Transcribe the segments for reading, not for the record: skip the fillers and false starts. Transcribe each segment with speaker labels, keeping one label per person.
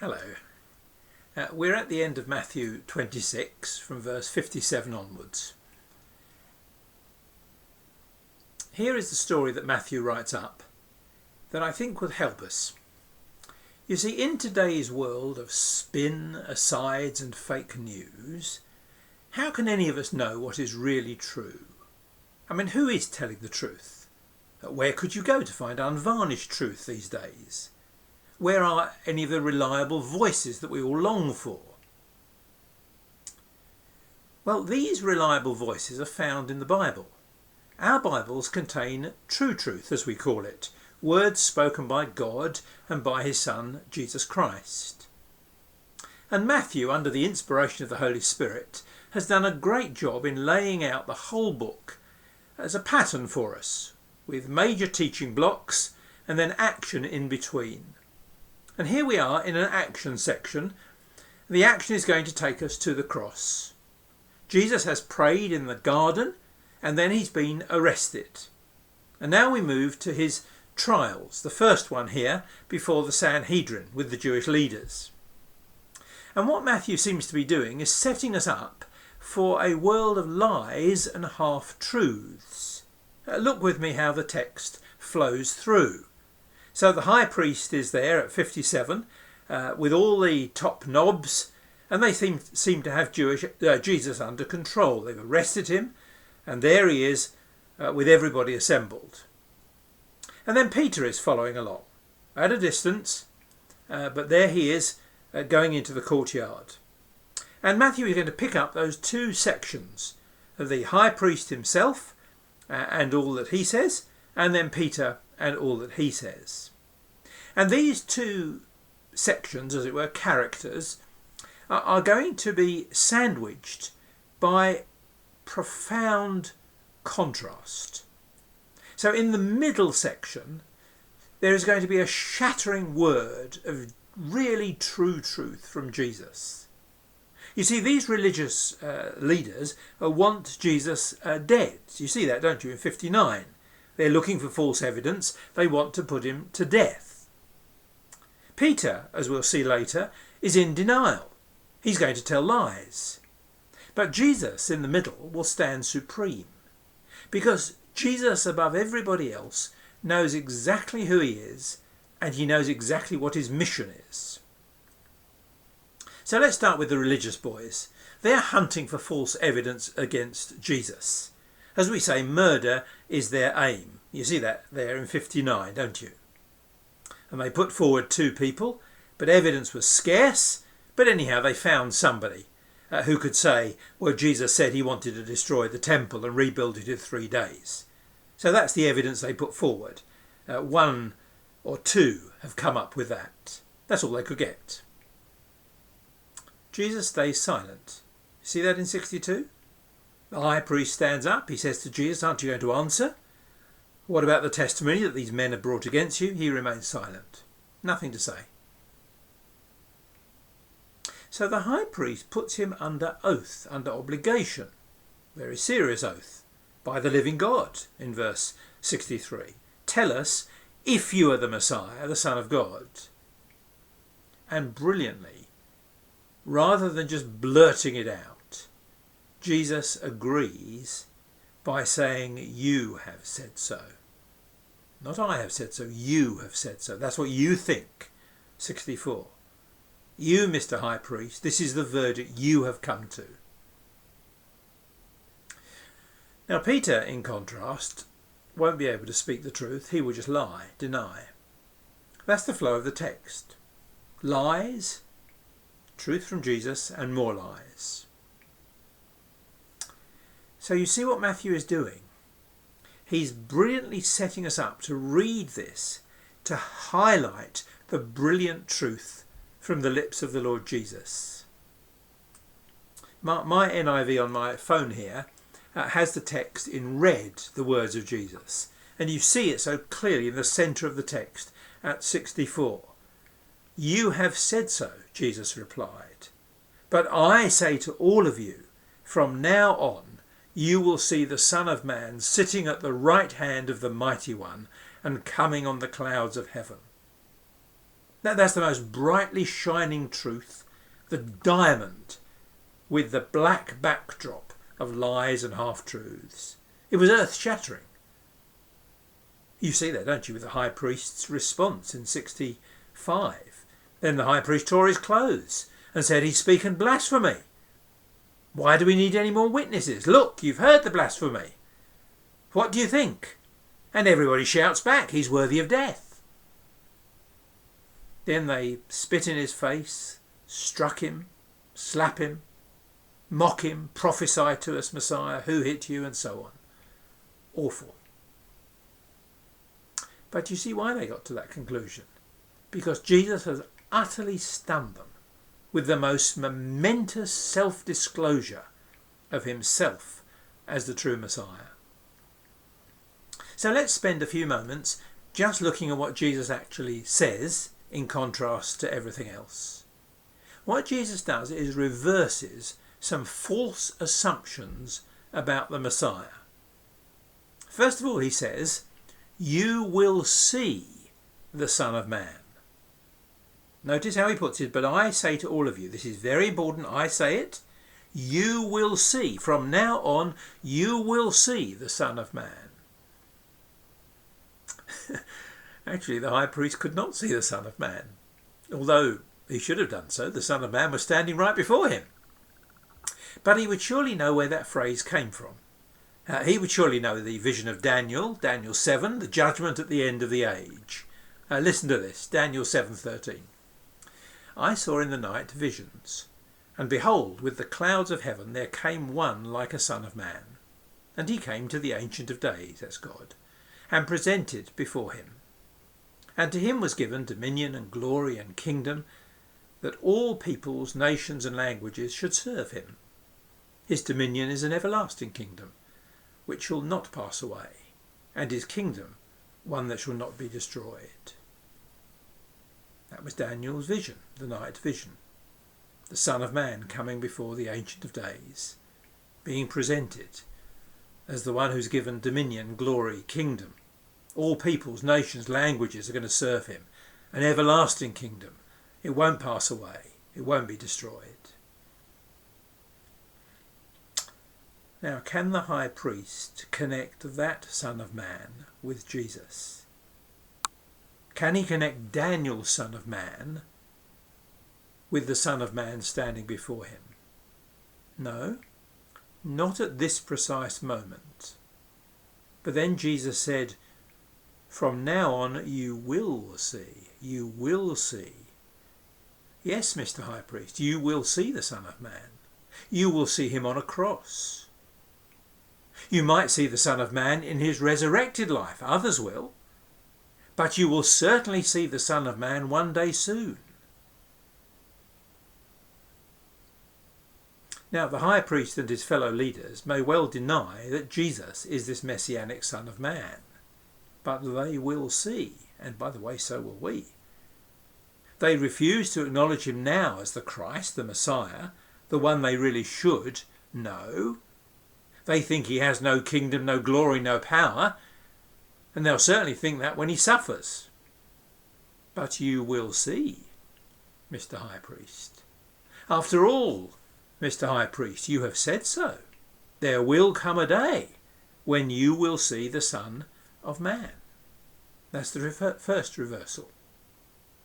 Speaker 1: Hello. We're at the end of Matthew 26 from verse 57 onwards. Here is the story that Matthew writes up that I think will help us. You see, in today's world of spin, asides and fake news, how can any of us know what is really true? I mean, who is telling the truth? Where could you go to find unvarnished truth these days? Where are any of the reliable voices that we all long for? Well, these reliable voices are found in the Bible. Our Bibles contain true truth, as we call it, words spoken by God and by his Son, Jesus Christ. And Matthew, under the inspiration of the Holy Spirit, has done a great job in laying out the whole book as a pattern for us, with major teaching blocks and then action in between. And here we are in an action section. The action is going to take us to the cross. Jesus has prayed in the garden and then he's been arrested. And now we move to his trials, the first one here before the Sanhedrin with the Jewish leaders. And what Matthew seems to be doing is setting us up for a world of lies and half-truths. Look with me how the text flows through. So the high priest is there at 57 with all the top knobs, and they seem to have Jesus under control. They've arrested him, and there he is with everybody assembled. And then Peter is following along at a distance, but there he is going into the courtyard. And Matthew is going to pick up those two sections of the high priest himself and all that he says, and then Peter and all that he says. And these two sections, as it were, characters, are going to be sandwiched by profound contrast. So in the middle section, there is going to be a shattering word of really true truth from Jesus. You see, these religious leaders want Jesus dead. You see that, don't you, in 59? They're looking for false evidence. They want to put him to death. Peter, as we'll see later, is in denial. He's going to tell lies. But Jesus, in the middle, will stand supreme. Because Jesus, above everybody else, knows exactly who he is, and he knows exactly what his mission is. So let's start with the religious boys. They're hunting for false evidence against Jesus. As we say, murder is their aim. You see that there in 59, don't you? And they put forward two people, but evidence was scarce. But anyhow, they found somebody who could say, well, Jesus said he wanted to destroy the temple and rebuild it in 3 days. So that's the evidence they put forward. One or two have come up with that. That's all they could get. Jesus stays silent. See that in 62? The high priest stands up. He says to Jesus, aren't you going to answer? What about the testimony that these men have brought against you? He remains silent. Nothing to say. So the high priest puts him under oath, under obligation. Very serious oath. By the living God, in verse 63. Tell us if you are the Messiah, the Son of God. And brilliantly, rather than just blurting it out, Jesus agrees by saying, you have said so. Not I have said so, you have said so. That's what you think. 64. You, Mr. High Priest, this is the verdict you have come to. Now Peter, in contrast, won't be able to speak the truth. He will just lie, deny. That's the flow of the text. Lies, truth from Jesus, and more lies. So you see what Matthew is doing. He's brilliantly setting us up to read this, to highlight the brilliant truth from the lips of the Lord Jesus. My NIV on my phone here has the text in red, the words of Jesus. And you see it so clearly in the centre of the text at 64. You have said so, Jesus replied. But I say to all of you, from now on, you will see the Son of Man sitting at the right hand of the Mighty One and coming on the clouds of heaven. That's the most brightly shining truth, the diamond with the black backdrop of lies and half-truths. It was earth-shattering. You see that, don't you, with the high priest's response in 65. Then the high priest tore his clothes and said, "He's speaking blasphemy. Why do we need any more witnesses? Look, you've heard the blasphemy. What do you think?" And everybody shouts back, "He's worthy of death." Then they spit in his face, struck him, slap him, mock him, prophesy to us, Messiah, who hit you, and so on. Awful. But you see why they got to that conclusion? Because Jesus has utterly stunned them with the most momentous self-disclosure of himself as the true Messiah. So let's spend a few moments just looking at what Jesus actually says in contrast to everything else. What Jesus does is reverses some false assumptions about the Messiah. First of all, he says, "You will see the Son of Man." Notice how he puts it, "But I say to all of you," this is very important, I say it, "you will see, from now on, you will see the Son of Man." Actually, the high priest could not see the Son of Man, although he should have done so. The Son of Man was standing right before him. But he would surely know where that phrase came from. He would surely know the vision of Daniel 7, the judgment at the end of the age. Listen to this, Daniel 7:13. "I saw in the night visions, and behold, with the clouds of heaven there came one like a son of man. And he came to the Ancient of Days," that's God, "and presented before him. And to him was given dominion and glory and kingdom, that all peoples, nations and languages should serve him. His dominion is an everlasting kingdom, which shall not pass away, and his kingdom one that shall not be destroyed." That was Daniel's vision, the night vision. The Son of Man coming before the Ancient of Days, being presented as the one who's given dominion, glory, kingdom. All peoples, nations, languages are going to serve him. An everlasting kingdom. It won't pass away. It won't be destroyed. Now, can the high priest connect that Son of Man with Jesus? Can he connect Daniel's Son of Man with the Son of Man standing before him? No, not at this precise moment. But then Jesus said, "From now on you will see, you will see." Yes, Mr. High Priest, you will see the Son of Man. You will see him on a cross. You might see the Son of Man in his resurrected life, others will. But you will certainly see the Son of Man one day soon. Now, the high priest and his fellow leaders may well deny that Jesus is this messianic Son of Man. But they will see, and by the way, so will we. They refuse to acknowledge him now as the Christ, the Messiah, the one they really should know. They think he has no kingdom, no glory, no power, and they'll certainly think that when he suffers. But you will see, Mr. High Priest. After all, Mr. High Priest, you have said so. There will come a day when you will see the Son of Man. That's the first reversal.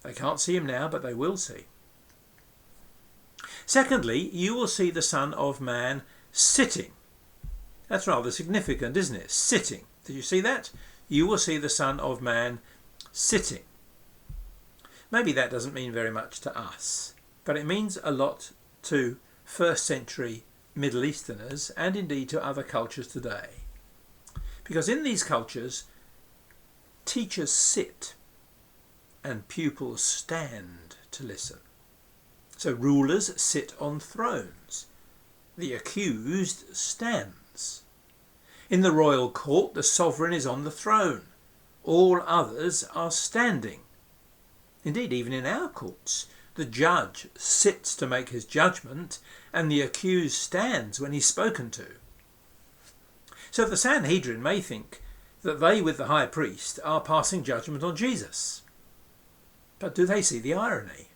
Speaker 1: They can't see him now, but they will see. Secondly, you will see the Son of Man sitting. That's rather significant, isn't it? Sitting. Did you see that? You will see the Son of Man sitting. Maybe that doesn't mean very much to us, but it means a lot to first century Middle Easterners and indeed to other cultures today. Because in these cultures, teachers sit and pupils stand to listen. So rulers sit on thrones. The accused stands. In the royal court, the sovereign is on the throne. All others are standing. Indeed, even in our courts, the judge sits to make his judgment and the accused stands when he's spoken to. So the Sanhedrin may think that they, with the high priest, are passing judgment on Jesus. But do they see the irony?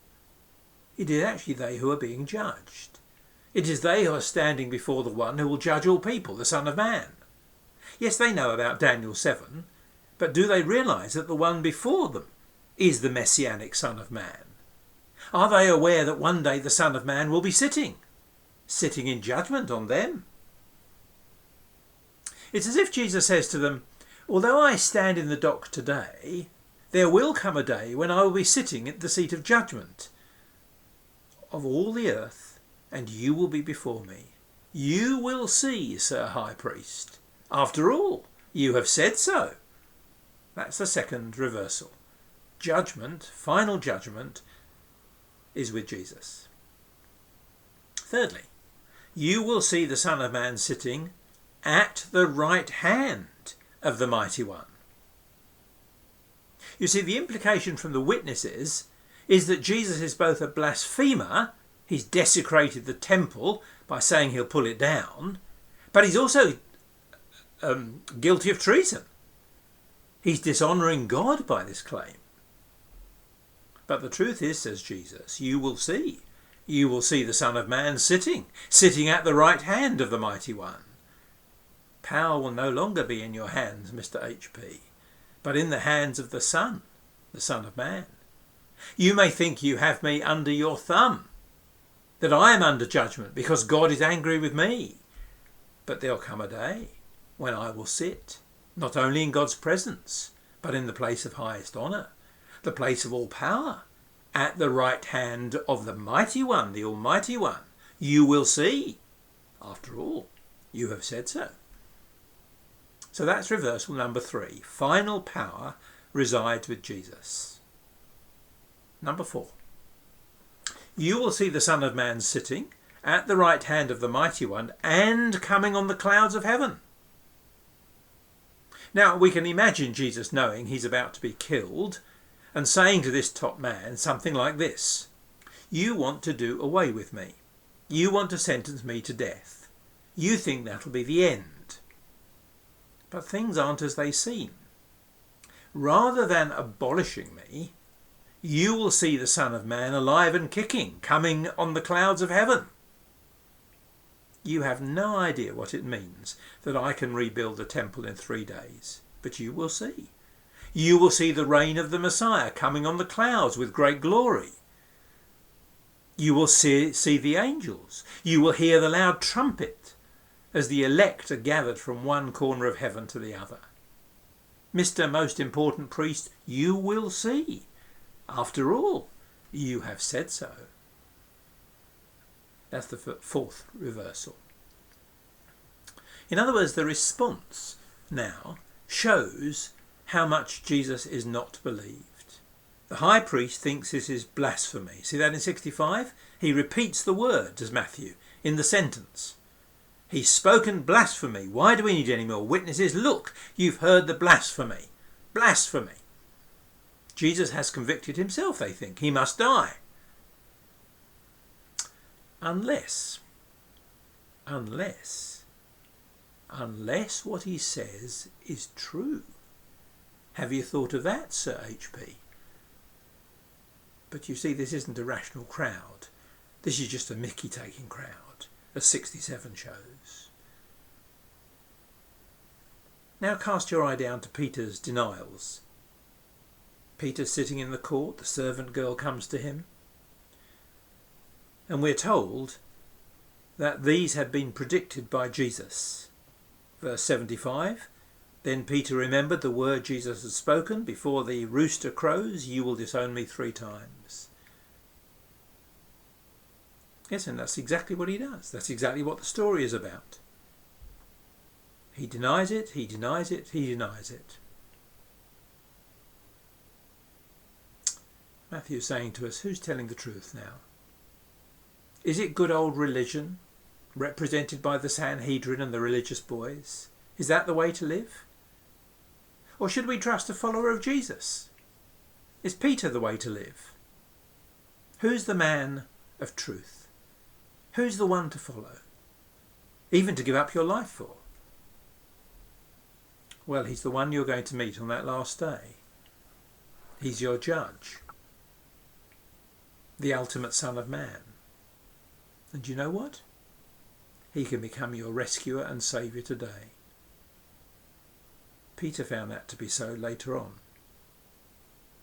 Speaker 1: It is actually they who are being judged. It is they who are standing before the one who will judge all people, the Son of Man. Yes, they know about Daniel 7, but do they realise that the one before them is the Messianic Son of Man? Are they aware that one day the Son of Man will be sitting in judgment on them? It's as if Jesus says to them, although I stand in the dock today, there will come a day when I will be sitting at the seat of judgment of all the earth, and you will be before me. You will see, Sir High Priest. After all, you have said so. That's the second reversal. Judgment, final judgment, is with Jesus. Thirdly, you will see the Son of Man sitting at the right hand of the Mighty One. You see, the implication from the witnesses is that Jesus is both a blasphemer, he's desecrated the temple by saying he'll pull it down, but he's also guilty of treason. He's dishonouring God by this claim. But the truth is, says Jesus, you will see. You will see the Son of Man sitting at the right hand of the Mighty One. Power will no longer be in your hands, Mr. H.P., but in the hands of the Son of Man. You may think you have me under your thumb, that I am under judgment because God is angry with me. But there'll come a day when I will sit, not only in God's presence, but in the place of highest honour, the place of all power, at the right hand of the Mighty One, the Almighty One. You will see. After all, you have said so. So that's reversal number 3. Final power resides with Jesus. Number 4. You will see the Son of Man sitting at the right hand of the Mighty One and coming on the clouds of heaven. Now, we can imagine Jesus knowing he's about to be killed and saying to this top man something like this: you want to do away with me. You want to sentence me to death. You think that'll be the end. But things aren't as they seem. Rather than abolishing me, you will see the Son of Man alive and kicking, coming on the clouds of heaven. You have no idea what it means that I can rebuild the temple in 3 days, but you will see. You will see the reign of the Messiah coming on the clouds with great glory. You will see the angels. You will hear the loud trumpet as the elect are gathered from one corner of heaven to the other. Mr. Most Important Priest, you will see. After all, you have said so. That's the 4th reversal. In other words, the response now shows how much Jesus is not believed. The high priest thinks this is blasphemy. See that in 65? He repeats the words as Matthew in the sentence. He's spoken blasphemy. Why do we need any more witnesses? Look, you've heard the blasphemy. Blasphemy. Jesus has convicted himself, they think. He must die. Unless what he says is true. Have you thought of that, Sir H.P.? But you see, this isn't a rational crowd. This is just a mickey-taking crowd, as 67 shows. Now cast your eye down to Peter's denials. Peter's sitting in the court, the servant girl comes to him, and we're told that these had been predicted by Jesus. Verse 75, then Peter remembered the word Jesus had spoken, before the rooster crows, you will disown me 3 times. Yes, and that's exactly what he does. That's exactly what the story is about. He denies it, he denies it, he denies it. Matthew's saying to us, who's telling the truth now? Is it good old religion, represented by the Sanhedrin and the religious boys? Is that the way to live? Or should we trust a follower of Jesus? Is Peter the way to live? Who's the man of truth? Who's the one to follow? Even to give up your life for? Well, he's the one you're going to meet on that last day. He's your judge. the ultimate Son of Man. And you know what? He can become your rescuer and saviour today. Peter found that to be so later on.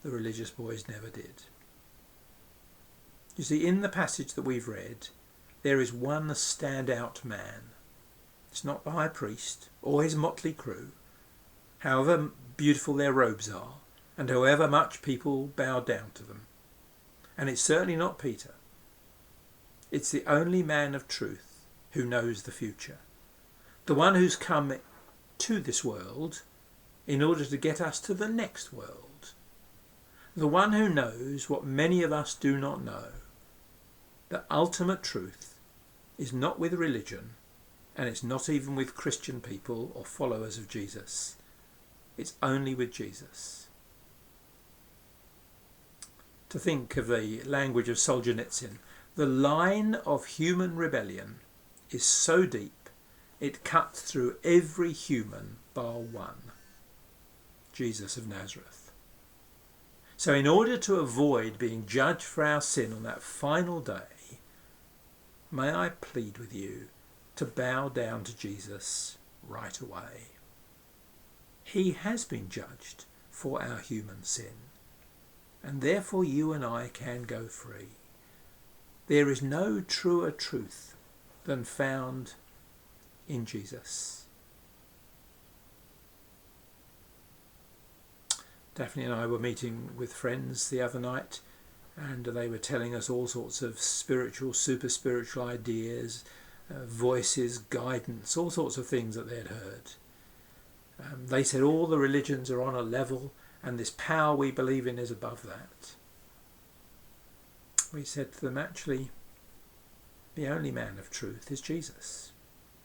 Speaker 1: The religious boys never did. You see, in the passage that we've read, there is one standout man. It's not the high priest or his motley crew, however beautiful their robes are, and however much people bow down to them. And it's certainly not Peter. It's the only man of truth who knows the future. The one who's come to this world in order to get us to the next world. The one who knows what many of us do not know. The ultimate truth is not with religion, and it's not even with Christian people or followers of Jesus. It's only with Jesus. To think of the language of Solzhenitsyn, the line of human rebellion is so deep it cuts through every human bar one, Jesus of Nazareth. So in order to avoid being judged for our sin on that final day, may I plead with you to bow down to Jesus right away. He has been judged for our human sin, and therefore you and I can go free. There is no truer truth than found in Jesus. Daphne and I were meeting with friends the other night, and they were telling us all sorts of spiritual, super spiritual ideas, voices, guidance, all sorts of things that they'd heard. They said all the religions are on a level, and this power we believe in is above that. We said to them, actually, the only man of truth is Jesus.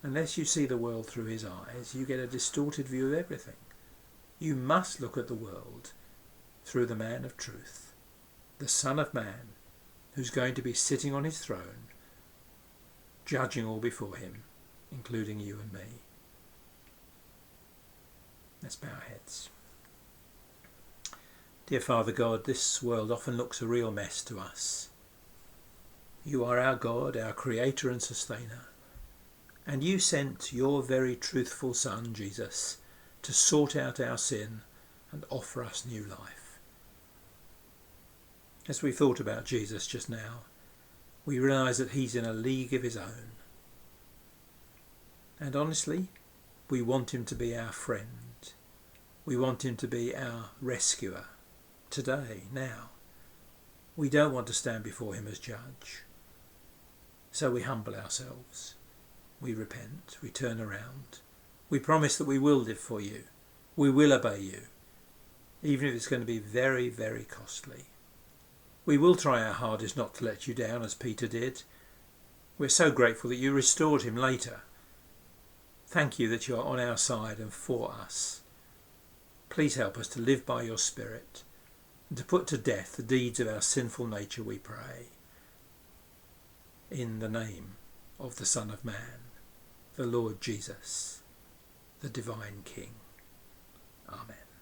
Speaker 1: Unless you see the world through his eyes, you get a distorted view of everything. You must look at the world through the man of truth, the Son of Man, who's going to be sitting on his throne, judging all before him, including you and me. Let's bow our heads. Dear Father God, this world often looks a real mess to us. You are our God, our Creator and Sustainer, and you sent your very truthful Son, Jesus, to sort out our sin and offer us new life. As we thought about Jesus just now, we realise that he's in a league of his own. And honestly, we want him to be our friend. We want him to be our rescuer, today, now. We don't want to stand before him as judge. So we humble ourselves. We repent. We turn around. We promise that we will live for you. We will obey you, even if it's going to be very, very costly. We will try our hardest not to let you down as Peter did. We're so grateful that you restored him later. Thank you that you are on our side and for us. Please help us to live by your Spirit and to put to death the deeds of our sinful nature, we pray. In the name of the Son of Man, the Lord Jesus, the Divine King. Amen.